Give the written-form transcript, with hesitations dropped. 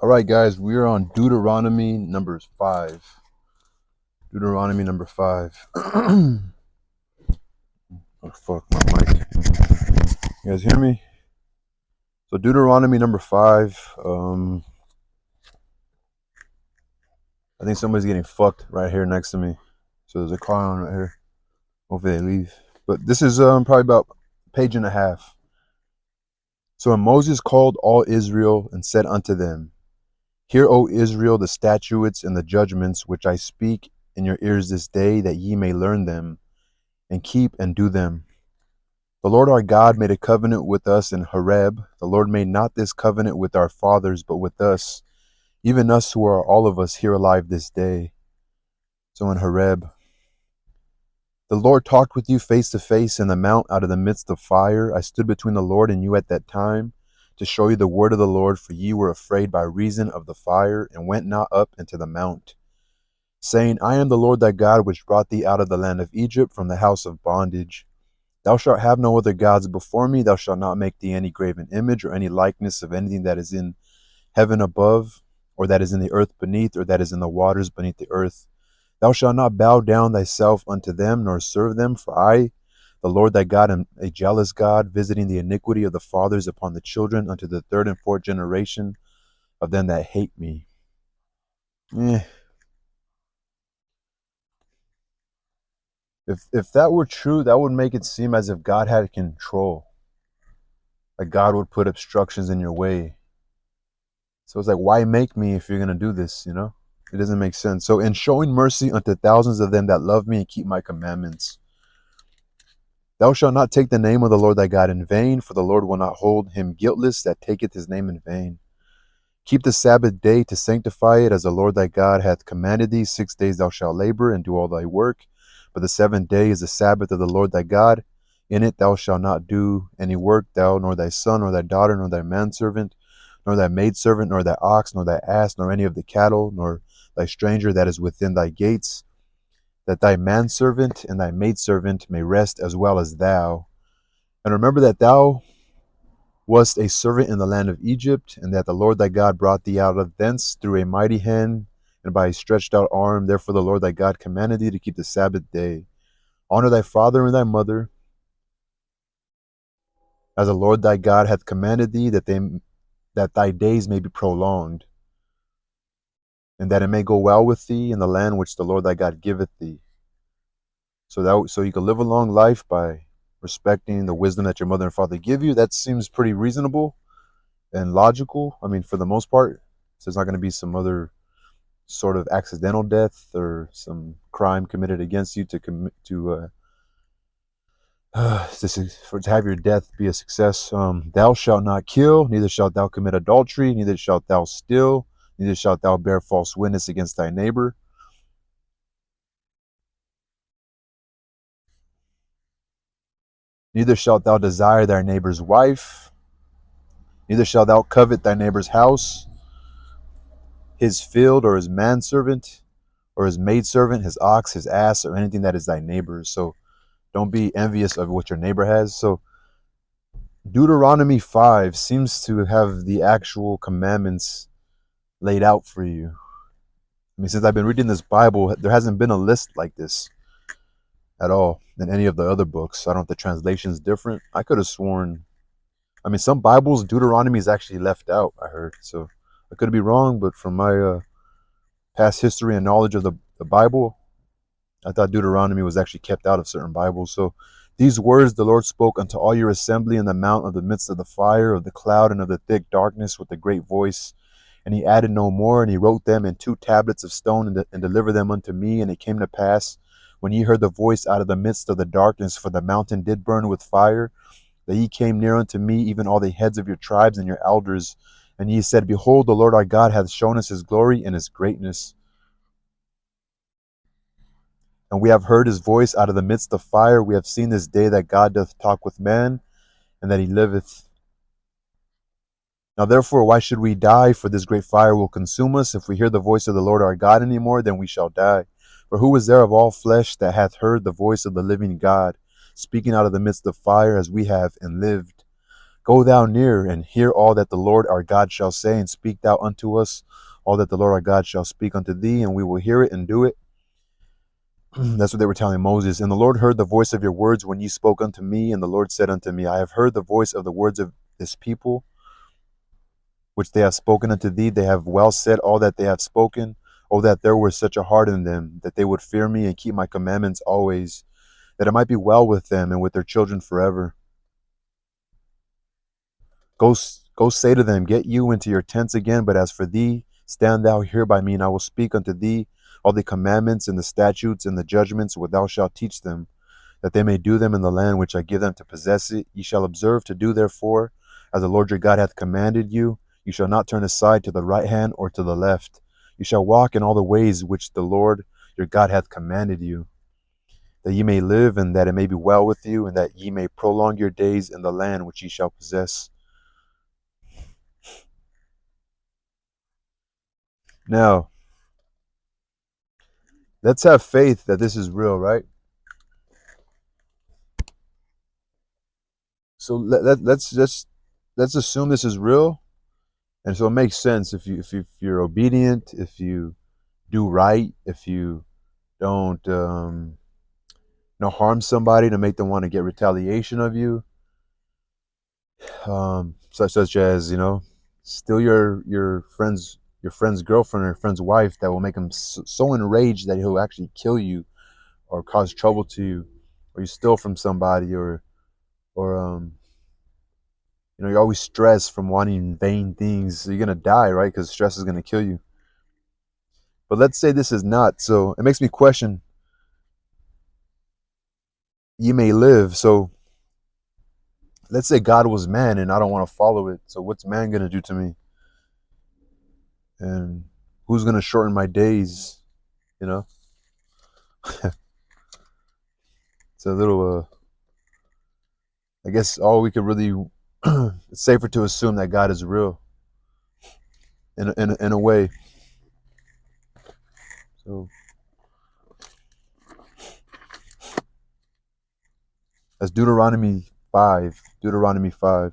All right, guys, we're on Deuteronomy number 5. Deuteronomy number 5. Oh, fuck, my mic. You guys hear me? So, Deuteronomy number 5. I think somebody's getting fucked right here next to me. So, there's a car on right here. Hopefully, they leave. But this is probably about a page and a half. So, and Moses called all Israel and said unto them, Hear, O Israel, the statutes and the judgments which I speak in your ears this day, that ye may learn them, and keep and do them. The Lord our God made a covenant with us in Horeb. The Lord made not this covenant with our fathers, but with us, even us who are all of us here alive this day. So in Horeb, the Lord talked with you face to face in the mount out of the midst of fire. I stood between the Lord and you at that time to show you the word of the Lord, for ye were afraid by reason of the fire, and went not up into the mount, saying, I am the Lord thy God, which brought thee out of the land of Egypt from the house of bondage. Thou shalt have no other gods before me. Thou shalt not make thee any graven image or any likeness of anything that is in heaven above, or that is in the earth beneath, or that is in the waters beneath the earth. Thou shalt not bow down thyself unto them, nor serve them, for I, the Lord thy God, am a jealous God, visiting the iniquity of the fathers upon the children unto the third and fourth generation of them that hate me. Eh. If that were true, that would make it seem as if God had control. Like God would put obstructions in your way. So it's like, why make me if you're going to do this, you know? It doesn't make sense. So, in showing mercy unto thousands of them that love me and keep my commandments, thou shalt not take the name of the Lord thy God in vain, for the Lord will not hold him guiltless that taketh his name in vain. Keep the Sabbath day to sanctify it, as the Lord thy God hath commanded thee. 6 days thou shalt labor and do all thy work, but the seventh day is the Sabbath of the Lord thy God. In it thou shalt not do any work, thou, nor thy son, nor thy daughter, nor thy manservant, nor thy maidservant, nor thy ox, nor thy ass, nor any of the cattle, nor thy stranger that is within thy gates, that thy manservant and thy maidservant may rest as well as thou. And remember that thou wast a servant in the land of Egypt, and that the Lord thy God brought thee out of thence through a mighty hand and by a stretched out arm. Therefore the Lord thy God commanded thee to keep the Sabbath day. Honor thy father and thy mother, as the Lord thy God hath commanded thee, that thy days may be prolonged, and that it may go well with thee in the land which the Lord thy God giveth thee. So you can live a long life by respecting the wisdom that your mother and father give you. That seems pretty reasonable and logical. I mean, for the most part, so there's not going to be some other sort of accidental death or some crime committed against you to commit to have your death be a success. Thou shalt not kill, neither shalt thou commit adultery, neither shalt thou steal, neither shalt thou bear false witness against thy neighbor. Neither shalt thou desire thy neighbor's wife, neither shalt thou covet thy neighbor's house, his field, or his manservant, or his maidservant, his ox, his ass, or anything that is thy neighbor's. So don't be envious of what your neighbor has. So Deuteronomy 5 seems to have the actual commandments laid out for you. I mean, since I've been reading this Bible, there hasn't been a list like this at all in any of the other books. I don't know if the translation's different. I could have sworn, I mean, some Bibles, Deuteronomy is actually left out, I heard. So I could be wrong, but from my past history and knowledge of the Bible, I thought Deuteronomy was actually kept out of certain Bibles. So these words the Lord spoke unto all your assembly in the mount of the midst of the fire, of the cloud, and of the thick darkness with a great voice. And he added no more, and he wrote them in 2 tablets of stone, and delivered them unto me. And it came to pass, when ye heard the voice out of the midst of the darkness, for the mountain did burn with fire, that ye came near unto me, even all the heads of your tribes and your elders. And ye said, Behold, the Lord our God hath shown us his glory and his greatness. And we have heard his voice out of the midst of fire. We have seen this day that God doth talk with man, and that he liveth. Now therefore, why should we die? For this great fire will consume us. If we hear the voice of the Lord our God any more, then we shall die. For who is there of all flesh that hath heard the voice of the living God, speaking out of the midst of fire as we have, and lived? Go thou near and hear all that the Lord our God shall say, and speak thou unto us all that the Lord our God shall speak unto thee, and we will hear it and do it. That's what they were telling Moses. And the Lord heard the voice of your words when ye spoke unto me. And the Lord said unto me, I have heard the voice of the words of this people, which they have spoken unto thee. They have well said all that they have spoken. Oh, that there were such a heart in them, that they would fear me and keep my commandments always, that it might be well with them and with their children forever. Go say to them, get you into your tents again. But as for thee, stand thou here by me, and I will speak unto thee all the commandments and the statutes and the judgments which thou shalt teach them, that they may do them in the land which I give them to possess it. Ye shall observe to do therefore, as the Lord your God hath commanded you. You shall not turn aside to the right hand or to the left. You shall walk in all the ways which the Lord your God hath commanded you, that ye may live, and that it may be well with you, and that ye may prolong your days in the land which ye shall possess. Now, let's have faith that this is real, right? So let's assume this is real, and so it makes sense if you're obedient, if you do right, if you don't harm somebody to make them want to get retaliation of you, such as steal your friend's girlfriend or friend's wife, that will make him so enraged that he'll actually kill you or cause trouble to you, or you steal from somebody, or you're always stressed from wanting vain things, so you're gonna die, right? Because stress is gonna kill you. But let's say this is not. So it makes me question, ye may live. So let's say God was man and I don't want to follow it. So what's man gonna do to me? And who's gonna shorten my days? You know, it's a little. I guess all we could really. It's safer to assume that God is real. In a way. So that's Deuteronomy 5. Deuteronomy 5.